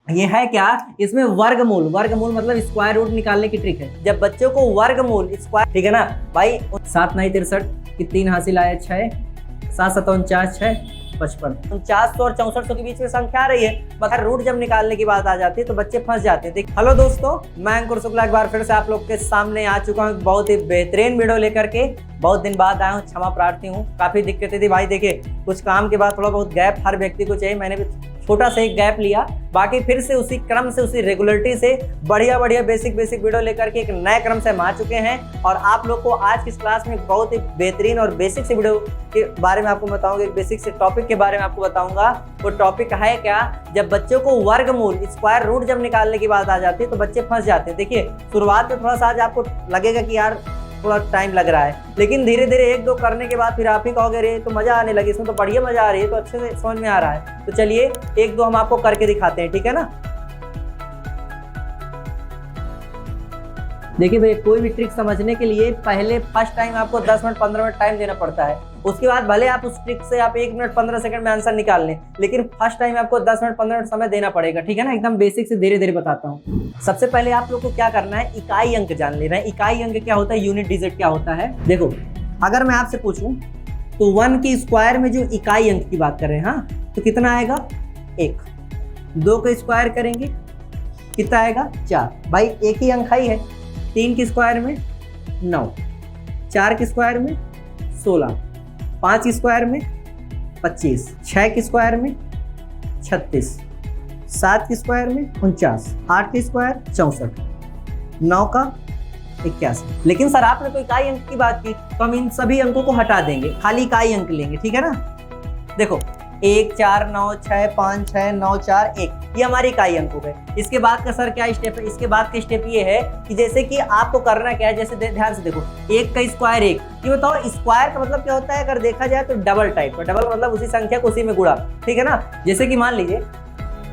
ये है क्या, इसमें वर्गमूल, वर्गमूल मतलब स्क्वायर रूट निकालने की ट्रिक है। जब बच्चों को वर्गमूल स्क्वायर, ठीक है ना भाई, 7 9 63 की 3 हासिल आया 6, 7 7 49 6 55, 4900 और 6400 के बीच में संख्या आ रही है, मगर रूट जब निकालने की बात आ जाती है तो बच्चे फंस जाते हैं। हेलो दोस्तों, मैं अंकुर शुक्ला एक बार फिर से आप लोग के सामने आ चुका हूँ बहुत ही बेहतरीन वीडियो लेकर के। बहुत दिन बाद आया हूँ, क्षमा प्रार्थी हूँ, काफी दिक्कतें थी भाई। देखिए कुछ काम के बाद थोड़ा बहुत गैप हर व्यक्ति को चाहिए, मैंने भी छोटा सा एक गैप लिया, बाकी फिर से उसी क्रम से उसी रेगुलरिटी से बढ़िया बेसिक वीडियो लेकर के एक नए क्रम से हम आ चुके हैं। और आप लोग को आज की इस क्लास में बहुत ही बेहतरीन और बेसिक से वीडियो के बारे में आपको बताऊंगा, एक बेसिक से टॉपिक के बारे में आपको बताऊंगा। वो टॉपिक है क्या, जब बच्चों को वर्गमूल स्क्वायर रूट जब निकालने की बात आ जाती है तो बच्चे फंस जाते हैं। देखिए शुरुआत में थोड़ा सा आज आपको लगेगा कि यार थोड़ा टाइम लग रहा है, लेकिन धीरे धीरे 1 2 करने के बाद फिर आप ही कहोगे रे तो मजा आने लगी, इसमें तो बढ़िया मजा आ रही है, तो अच्छे से समझ में आ रहा है। तो चलिए 1 2 हम आपको करके दिखाते हैं, ठीक है ना। देखिए भाई, कोई भी ट्रिक समझने के लिए पहले फर्स्ट टाइम आपको 10 मिनट 15 मिनट टाइम देना पड़ता है। उसके बाद भले आप उस ट्रिक से आप 1 मिनट 15 सेकंड में आंसर निकाल लें, लेकिन फर्स्ट टाइम आपको 10 मिनट 15 मिनट समय देना पड़ेगा, ठीक है ना। एकदम बेसिक से धीरे धीरे बताता हूँ। सबसे पहले आप लोग को क्या करना है, इकाई अंक जान लेना है। इकाई अंक क्या होता है, यूनिट डिजिट क्या होता है। देखो अगर मैं आपसे पूछूं तो 1 की स्क्वायर में जो इकाई अंक की बात कर रहे हैं, हाँ, तो कितना आएगा 1। 2 का स्क्वायर करेंगे कितना आएगा 4, भाई एक ही अंक ही है। 3 की स्क्वायर में 9, 4 की स्क्वायर में 16, 5 की स्क्वायर में 25, 6 की स्क्वायर में 36, 7 की स्क्वायर में 49, 8 की स्क्वायर 64, 9 का 81। लेकिन सर आपने तो इकाई अंक की बात की, तो हम इन सभी अंकों को हटा देंगे, खाली इकाई अंक लेंगे, ठीक है ना। देखो 1 4 9 6 5 6 9 4 1, ये हमारे इकाई अंक हो गए। इसके बाद का सर क्या स्टेप है, इसके बाद का स्टेप ये है कि जैसे कि आपको करना क्या है, जैसे ध्यान से देखो 1 का स्क्वायर 1, ये बताओ स्क्वायर का मतलब क्या होता है। अगर देखा जाए तो डबल टाइप का, डबल मतलब उसी संख्या को उसी में गुणा, ठीक है ना। जैसे कि मान लीजिए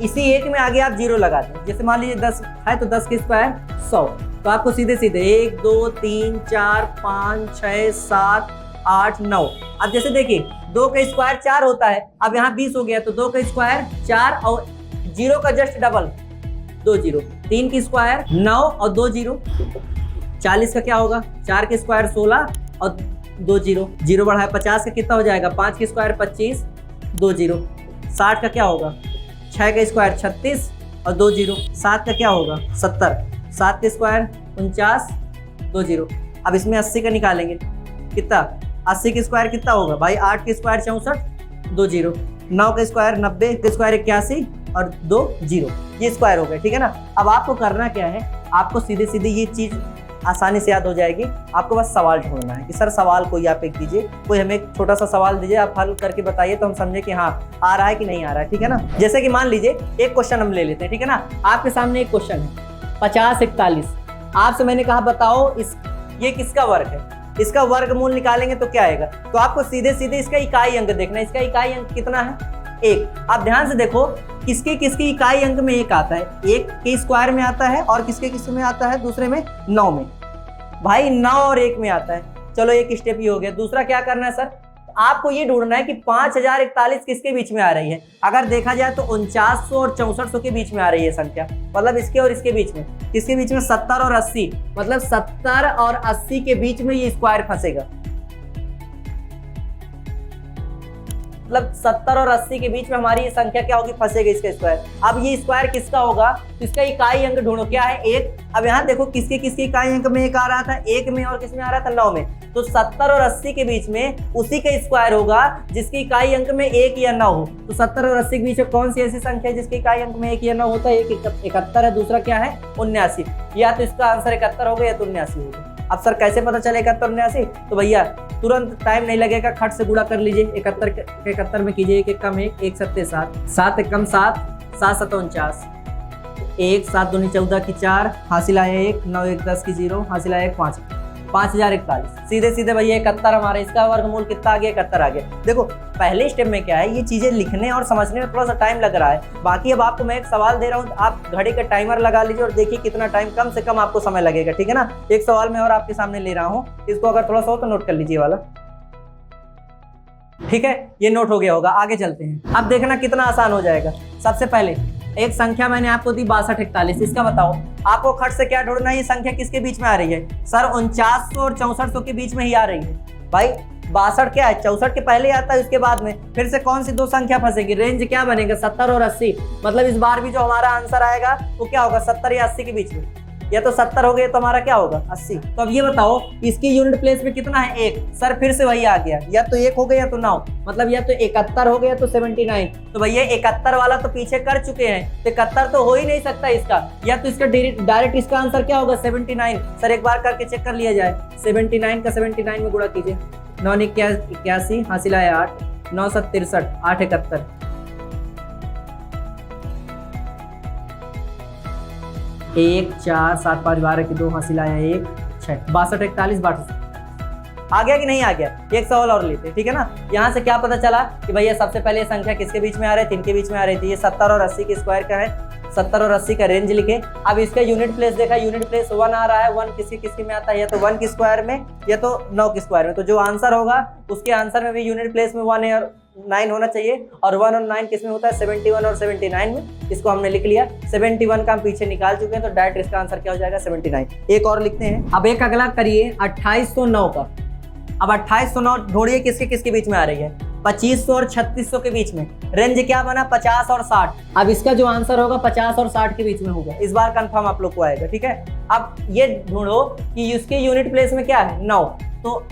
इसी 1 में आगे आप 0 लगा दें, जैसे मान लीजिए 10 है तो 10 की स्क्वायर 100, तो आपको सीधे सीधे 1 2 3 4 5 6 7 8 9। अब जैसे देखिए 2 का स्क्वायर 4 होता है, अब यहाँ 20 हो गया, तो 2 का स्क्वायर 4 और 0 का जस्ट डबल 2 0। 3 की स्क्वायर 9 और 2 0, 40 का क्या होगा, 4 के स्क्वायर 16 और 2 0, 0 बढ़ाया 50 का कितना हो जाएगा, 5 की स्क्वायर 25 2 0। 60 का क्या होगा, 6 का स्क्वायर 36 और 2 0। 7 का क्या होगा 70, 7 के स्क्वायर 49 2 0। अब इसमें 80 का निकालेंगे कितना, 80 की स्क्वायर कितना होगा भाई, 8 की स्क्वायर 64 2 0। 9 का स्क्वायर 90 के स्क्वायर 81 और 2 0, ये स्क्वायर हो गए, ठीक है ना। अब आपको करना क्या है, आपको सीधे सीधे ये चीज आसानी से याद हो जाएगी। आपको बस सवाल ढूंढना है कि सर सवाल कोई आप एक दीजिए, कोई हमें एक छोटा सा सवाल दीजिए, आप हल करके बताइए तो हम समझे कि हाँ आ रहा है कि नहीं आ रहा है, ठीक है ना। जैसे कि मान लीजिए एक क्वेश्चन हम ले लेते हैं, ठीक है ना। आपके सामने एक क्वेश्चन है 50 41, आपसे मैंने कहा बताओ ये किसका वर्ग है, इसका वर्गमूल निकालेंगे तो क्या आएगा। तो आपको सीधे सीधे इसका इकाई अंक देखना है, इसका इकाई अंक कितना है 1। आप ध्यान से देखो किसके किसकी इकाई अंक में 1 आता है, 1 के स्क्वायर में आता है और किसके किस में आता है, दूसरे में 9 में, भाई 9 और 1 में आता है। चलो एक स्टेप ये हो गया। दूसरा क्या करना है सर, आपको ये ढूंढना है कि 5041 किसके बीच में आ रही है। अगर देखा जाए तो 4900 और 6400 के बीच में आ रही है संख्या, मतलब इसके और इसके बीच में, किसके बीच में 70 और 80, मतलब 70 और 80 के बीच में ये स्क्वायर फंसेगा, मतलब 70 और 80 के बीच में हमारी ये संख्या क्या होगी, फंसेगी इसका स्क्वायर। अब ये स्क्वायर किसका होगा, तो इसका इकाई अंक ढूंढो, क्या है 1। अब यहाँ देखो किसके किसके इकाई अंक में 1 आ रहा था, 1 में और किसमें आ रहा था 9 में, तो 70 और 80 के बीच में उसी का स्क्वायर होगा जिसकी इकाई अंक में 1 या 9 हो। तो 70 और 80 के बीच में कौन सी ऐसी संख्या है जिसकी इकाई अंक में 1 या 9 होता है, एक 71 है, दूसरा क्या है 79। या तो इसका आंसर 71 होगा या तो 79 होगा। अब सर कैसे पता चले 71 79, तो भैया तुरंत टाइम नहीं लगेगा, खट से गुणा कर लीजिए। 71 में कीजिए 1 कम 1, 1 7 7, 7 1 7, 7 7 49, 1 7 2 14 की 4, हासिल आया 1, 9 1 10 की 0, हासिल आया 1 5, 5041। सीधे सीधे भैया 71 हमारे, इसका वर्गमूल कितना आ गया 71 आ गया। देखो पहले स्टेप में क्या है, ये चीजें लिखने और समझने में थोड़ा सा टाइम लग रहा है। बाकी अब आपको मैं एक सवाल दे रहा हूँ, आप घड़ी का टाइमर लगा लीजिए और देखिए कितना टाइम कम से कम आपको समय लगेगा, ठीक है ना। एक सवाल मैं और आपके सामने ले रहा हूँ, इसको अगर थोड़ा सा हो तो नोट कर लीजिए वाला, ठीक है, ये नोट हो गया होगा। आगे चलते हैं, अब देखना कितना आसान हो जाएगा। सबसे पहले एक संख्या मैंने आपको दी 6241, इसका बताओ आपको खट से क्या ढूंढना है, ये संख्या किसके बीच में आ रही है? सर 4900 और 6400 के बीच में ही आ रही है। भाई 62 क्या है, 64 के पहले आता है, उसके बाद में फिर से कौन सी दो संख्या फंसेगी? रेंज क्या बनेगा? 70 और 80। मतलब इस बार भी जो हमारा आंसर आएगा वो क्या होगा? 70 या 80 के बीच में। या तो 70 हो गया तो हमारा क्या होगा? 80। तो अब ये बताओ इसकी यूनिट प्लेस में कितना है? 1। सर फिर से वही आ गया, या तो 1 हो गया या तो 9, मतलब या तो 71 हो गया तो 79। तो भैया 71 वाला तो पीछे कर चुके हैं, तो 71 तो हो ही नहीं सकता इसका, या तो इसका डायरेक्ट इसका आंसर क्या होगा? 79। सर एक बार करके चेक कर लिया जाए, 79 का 79 में गुणा कीजिए, 9 81 हासिल आया 8, 9 7 63, 8 71, 1 4 7 5 12 की 2 हासिल आया 1 6, 62 41 62। आ गया कि नहीं आ गया? एक सवाल और लेते, ठीक है ना। यहाँ से क्या पता चला कि भैया सबसे पहले संख्या किसके बीच में आ रही थी? इनके बीच में आ रही थी। ये 70 और 80 के स्क्वायर का है, 70 और 80 का रेंज लिखे। अब इसका यूनिट प्लेस देखा, यूनिट प्लेस 1 आ रहा है। 1 किसके में आता है? या तो 1 के स्क्वायर में या तो 9 के स्क्वायर में। तो जो आंसर होगा उसके आंसर में भी यूनिट प्लेस में 1 है और 9 होना चाहिए। और 1 और 9 किसमें होता है? 71 और 79 में। इसको हमने लिख लिया, 71 का हम पीछे निकाल चुके हैं, तो डायरेक्ट इसका आंसर क्या हो जाएगा? 79। एक और लिखते हैं। अब एक अगला करिए 2809 का। अब 2809 ढूंढिए किसके बीच में आ रही है? 2500 और 3600 के बीच में। रेंज क्या बना? 50 और 60। अब इसका जो आंसर होगा 50 और 60 के बीच में होगा। इस बार कंफर्म आप लोग को आएगा, ठीक है। अब ये ढूंढो कि इसके यूनिट प्लेस में क्या है? 9। तो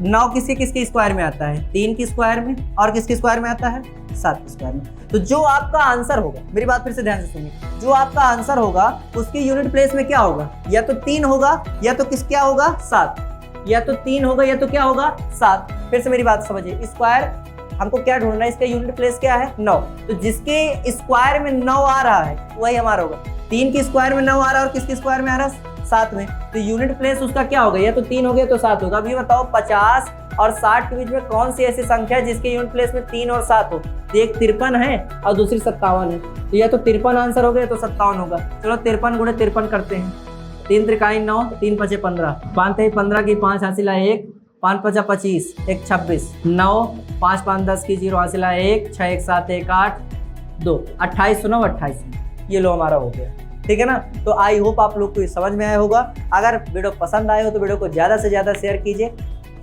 9 किसके स्क्वायर में आता है? 3 के स्क्वायर में। और किसके स्क्वायर में आता है? 7 के स्क्वायर में। तो जो आपका आंसर होगा, मेरी बात फिर से ध्यान से सुनिए, जो आपका आंसर होगा उसकी यूनिट प्लेस में क्या होगा? या तो 3 होगा या तो क्या होगा? 7। या तो 3 होगा या तो क्या होगा? 7। फिर से मेरी बात समझिए, स्क्वायर हमको क्या ढूंढना है? इसका यूनिट प्लेस क्या है? 9। तो जिसके स्क्वायर में 9 आ रहा है वही हमारा होगा। 3 के स्क्वायर में 9 आ रहा है और किसके स्क्वायर में आ रहा है? 7 में। तो यूनिट प्लेस उसका क्या होगा? या तो 3 हो गया तो 7 होगा। अभी बताओ 50 और 60 के बीच में कौन सी ऐसी संख्या है जिसके यूनिट प्लेस में 3 और 7 हो? तो एक 53 है और दूसरी 57 है। तो या तो 53 आंसर हो गया तो 57 होगा। चलो 53 गुणे 53 करते हैं। 3 त्रिकाई 9, 3 5 15, 5 3 15 की 5 हासिल है 1, 5 5 25, 1 26, 9 5 5 10 की 0 हासिल है 1, 6 1 7 1 8 2, 2809 28। ये लो हमारा हो गया, ठीक है ना। तो आई होप आप लोग को समझ में आया होगा। अगर वीडियो पसंद आए हो तो वीडियो को ज़्यादा से ज़्यादा शेयर कीजिए।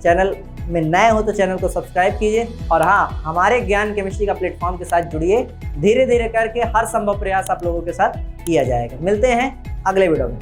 चैनल में नए हो तो चैनल को सब्सक्राइब कीजिए। और हाँ, हमारे ज्ञान केमिस्ट्री का प्लेटफॉर्म के साथ जुड़िए। धीरे धीरे करके हर संभव प्रयास आप लोगों के साथ किया जाएगा। मिलते हैं अगले वीडियो में।